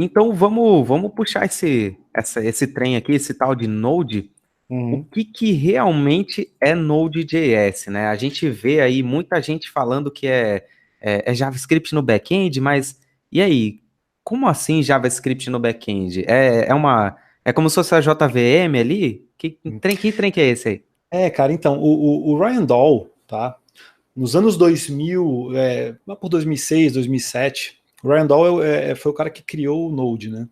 Então vamos puxar esse trem aqui, esse tal de Node. O Uhum. que realmente é Node.js, né? A gente vê aí muita gente falando que é JavaScript no back-end, mas e aí? Como assim JavaScript no back-end? É como se fosse a JVM ali? Que trem que é esse aí? Cara, então, o Ryan Dahl, tá? Nos anos 2000, lá por 2006, 2007, o Ryan Dahl foi o cara que criou o Node, né?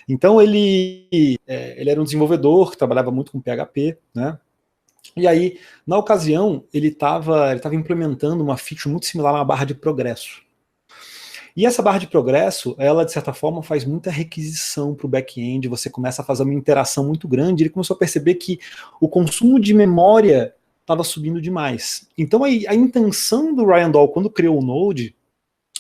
Então ele era um desenvolvedor que trabalhava muito com PHP, né? E aí, na ocasião, ele tava implementando uma feature muito similar a uma barra de progresso. E essa barra de progresso, ela de certa forma faz muita requisição para o back-end, você começa a fazer uma interação muito grande, ele começou a perceber que o consumo de memória estava subindo demais. Então a intenção do Ryan Dahl quando criou o Node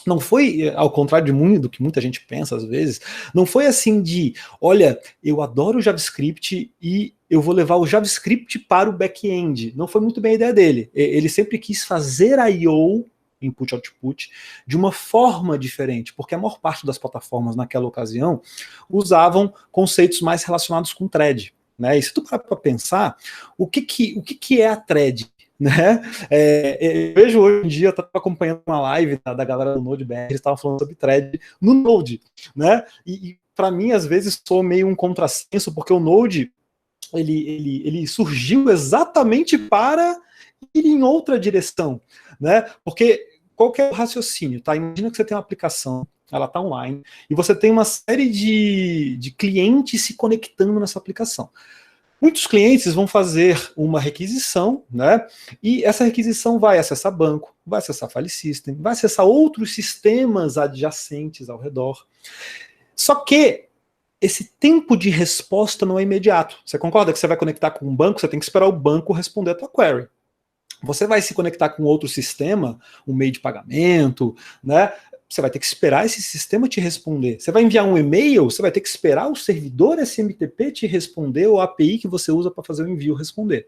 não foi, ao contrário do que muita gente pensa às vezes, não foi assim de, olha, eu adoro o JavaScript e eu vou levar o JavaScript para o back-end. Não foi muito bem a ideia dele. Ele sempre quis fazer a I/O, input-output, de uma forma diferente, porque a maior parte das plataformas naquela ocasião usavam conceitos mais relacionados com thread. Né? E se tu parar para pensar, o que é a thread? Né? Eu vejo hoje em dia, eu estava acompanhando uma live da galera do Node.br, eles estavam falando sobre thread no Node, né? E para mim, às vezes, sou meio um contrassenso, porque o Node ele surgiu exatamente para ir em outra direção, né? Porque qual que é o raciocínio, tá? Imagina que você tem uma aplicação, ela está online, e você tem uma série de clientes se conectando nessa aplicação. Muitos clientes vão fazer uma requisição, né? E essa requisição vai acessar banco, vai acessar file system, vai acessar outros sistemas adjacentes ao redor. Só que esse tempo de resposta não é imediato. Você concorda que você vai conectar com um banco, você tem que esperar o banco responder a tua query. Você vai se conectar com outro sistema, um meio de pagamento, né? Você vai ter que esperar esse sistema te responder. Você vai enviar um e-mail, você vai ter que esperar o servidor SMTP te responder ou a API que você usa para fazer o envio responder.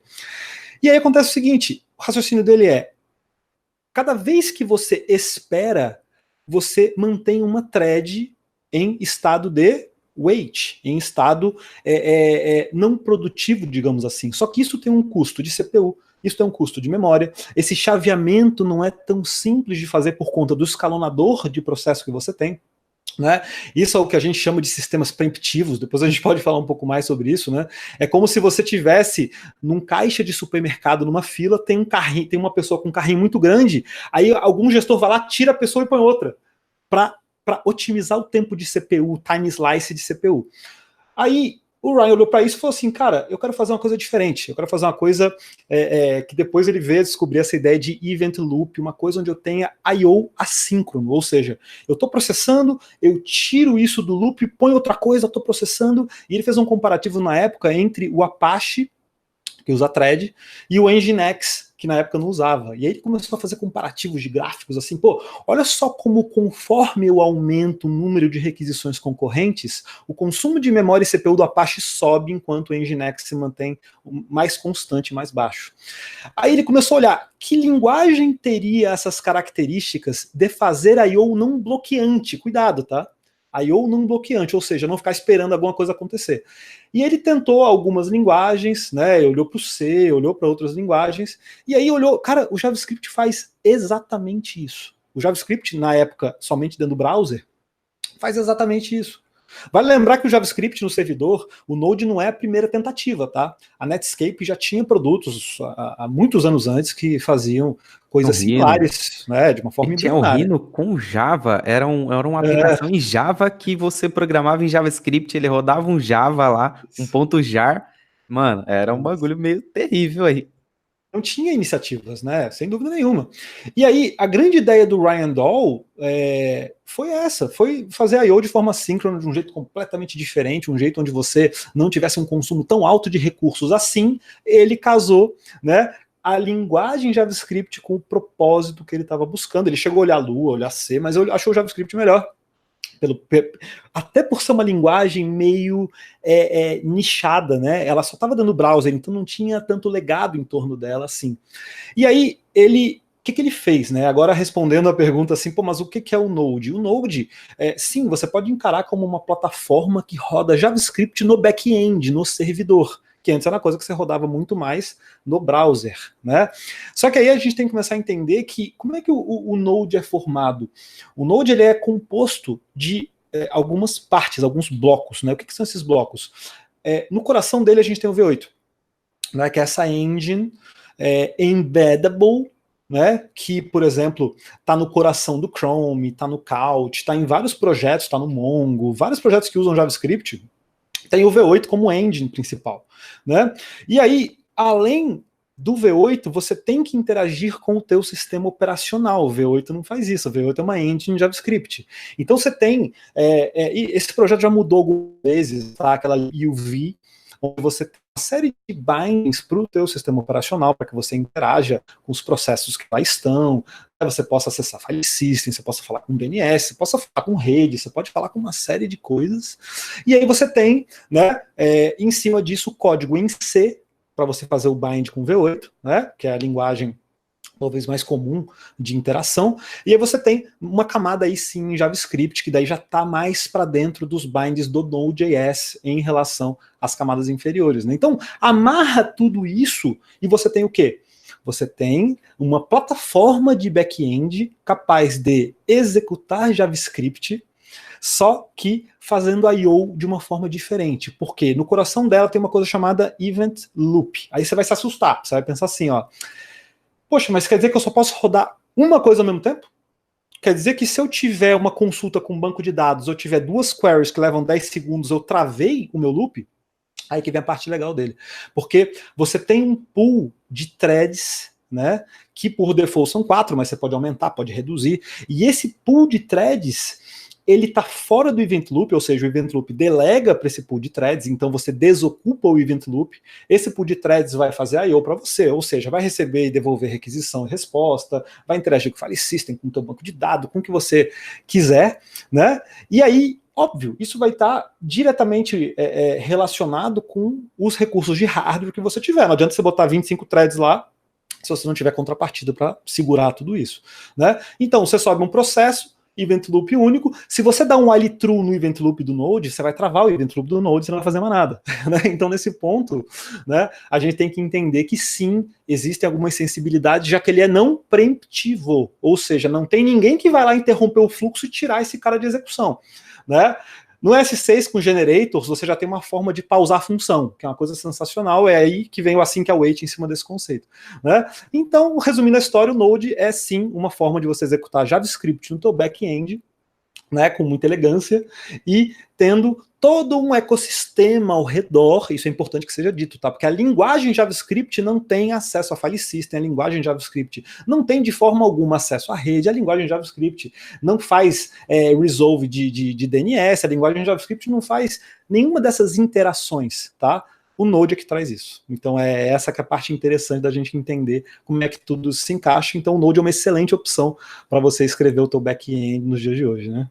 E aí acontece o seguinte, o raciocínio dele é, cada vez que você espera, você mantém uma thread em estado de wait, em estado não produtivo, digamos assim. Só que isso tem um custo de CPU, isso tem um custo de memória. Esse chaveamento não é tão simples de fazer por conta do escalonador de processo que você tem. Né? Isso é o que a gente chama de sistemas preemptivos, depois a gente pode falar um pouco mais sobre isso, né? É como se você tivesse num caixa de supermercado, numa fila, tem um carrinho, tem uma pessoa com um carrinho muito grande, aí algum gestor vai lá, tira a pessoa e põe outra, para otimizar o tempo de CPU, o time slice de CPU. Aí o Ryan olhou para isso e falou assim, cara, eu quero fazer uma coisa diferente, eu quero fazer uma coisa que depois ele veio descobrir essa ideia de event loop, uma coisa onde eu tenha I/O assíncrono, ou seja, eu estou processando, eu tiro isso do loop, ponho outra coisa, estou processando, e ele fez um comparativo na época entre o Apache, que usa thread, e o Nginx, que na época não usava. E aí ele começou a fazer comparativos de gráficos, assim, pô, olha só como conforme eu aumento o número de requisições concorrentes, o consumo de memória e CPU do Apache sobe, enquanto o Nginx se mantém mais constante, mais baixo. Aí ele começou a olhar, que linguagem teria essas características de fazer I/O não bloqueante? Cuidado, tá? I/O não bloqueante, ou seja, não ficar esperando alguma coisa acontecer. E ele tentou algumas linguagens, né? Olhou para o C, olhou para outras linguagens, e aí olhou, cara, o JavaScript faz exatamente isso. O JavaScript, na época, somente dentro do browser, faz exatamente isso. Vale lembrar que o JavaScript no servidor, o Node não é a primeira tentativa, tá? A Netscape já tinha produtos há muitos anos antes que faziam coisas similares, né? De uma E forma tinha o embrionária. Rhino com Java, era uma aplicação em Java que você programava em JavaScript, ele rodava um Java lá, um ponto .jar. Mano, era um bagulho meio terrível aí. Não tinha iniciativas, né? Sem dúvida nenhuma. E aí, a grande ideia do Ryan Dahl foi essa, foi fazer a I/O de forma síncrona, de um jeito completamente diferente, um jeito onde você não tivesse um consumo tão alto de recursos assim. Ele casou, né, a linguagem JavaScript com o propósito que ele estava buscando. Ele chegou a olhar Lua, olhar C, mas eu achou o JavaScript melhor. Até por ser uma linguagem meio nichada, né? Ela só estava dando browser, então não tinha tanto legado em torno dela assim. E aí ele que ele fez, né? Agora respondendo a pergunta assim, pô, mas o que é o Node? O Node, sim, você pode encarar como uma plataforma que roda JavaScript no back-end, no servidor, que antes era uma coisa que você rodava muito mais no browser, né? Só que aí a gente tem que começar a entender que como é que o Node é formado? O Node ele é composto de algumas partes, alguns blocos, né? O que são esses blocos? No coração dele a gente tem o V8, né? Que é essa engine embeddable, né, que, por exemplo, está no coração do Chrome, está no Couch, está em vários projetos, está no Mongo, vários projetos que usam JavaScript, tem o V8 como engine principal, né? E aí, além do V8, você tem que interagir com o teu sistema operacional. O V8 não faz isso, o V8 é uma engine JavaScript. Então você tem, esse projeto já mudou algumas vezes, tá? Aquela UV, onde você tem uma série de bindings para o teu sistema operacional, para que você interaja com os processos que lá estão, você possa acessar file system, você possa falar com DNS, você possa falar com rede, você pode falar com uma série de coisas. E aí você tem, né, em cima disso, o código em C, para você fazer o bind com V8, né, que é a linguagem talvez mais comum de interação, e aí você tem uma camada aí sim em JavaScript, que daí já está mais para dentro dos binds do Node.js em relação às camadas inferiores, né? Então, amarra tudo isso e você tem o quê? Você tem uma plataforma de back-end capaz de executar JavaScript, só que fazendo I/O de uma forma diferente, porque no coração dela tem uma coisa chamada Event Loop. Aí você vai se assustar, você vai pensar assim, ó, poxa, mas quer dizer que eu só posso rodar uma coisa ao mesmo tempo? Quer dizer que se eu tiver uma consulta com um banco de dados, eu tiver duas queries que levam 10 segundos, eu travei o meu loop? Aí que vem a parte legal dele. Porque você tem um pool de threads, né, que por default são 4, mas você pode aumentar, pode reduzir. E esse pool de threads, ele está fora do event loop, ou seja, o event loop delega para esse pool de threads, então você desocupa o event loop, esse pool de threads vai fazer I/O para você, ou seja, vai receber e devolver requisição e resposta, vai interagir com o file system, com o teu banco de dados, com o que você quiser, né? E aí, óbvio, isso vai estar diretamente relacionado com os recursos de hardware que você tiver. Não adianta você botar 25 threads lá, se você não tiver contrapartida para segurar tudo isso, né? Então, você sobe um processo, event loop único. Se você dá um while true no event loop do Node, você vai travar o event loop do Node, você não vai fazer mais nada. Né? Então, nesse ponto, né, a gente tem que entender que sim, existem algumas sensibilidades, já que ele é não preemptivo, ou seja, não tem ninguém que vai lá interromper o fluxo e tirar esse cara de execução. Né? No S6 com generators, você já tem uma forma de pausar a função, que é uma coisa sensacional, é aí que vem o async await em cima desse conceito. Né? Então, resumindo a história, o Node é sim uma forma de você executar JavaScript no teu back-end, né, com muita elegância, e tendo todo um ecossistema ao redor, isso é importante que seja dito, tá? Porque a linguagem JavaScript não tem acesso a file system, a linguagem JavaScript não tem de forma alguma acesso à rede, a linguagem JavaScript não faz resolve de DNS, a linguagem JavaScript não faz nenhuma dessas interações, tá? O Node é que traz isso. Então é essa que é a parte interessante da gente entender como é que tudo se encaixa. Então o Node é uma excelente opção para você escrever o teu back-end nos dias de hoje, né?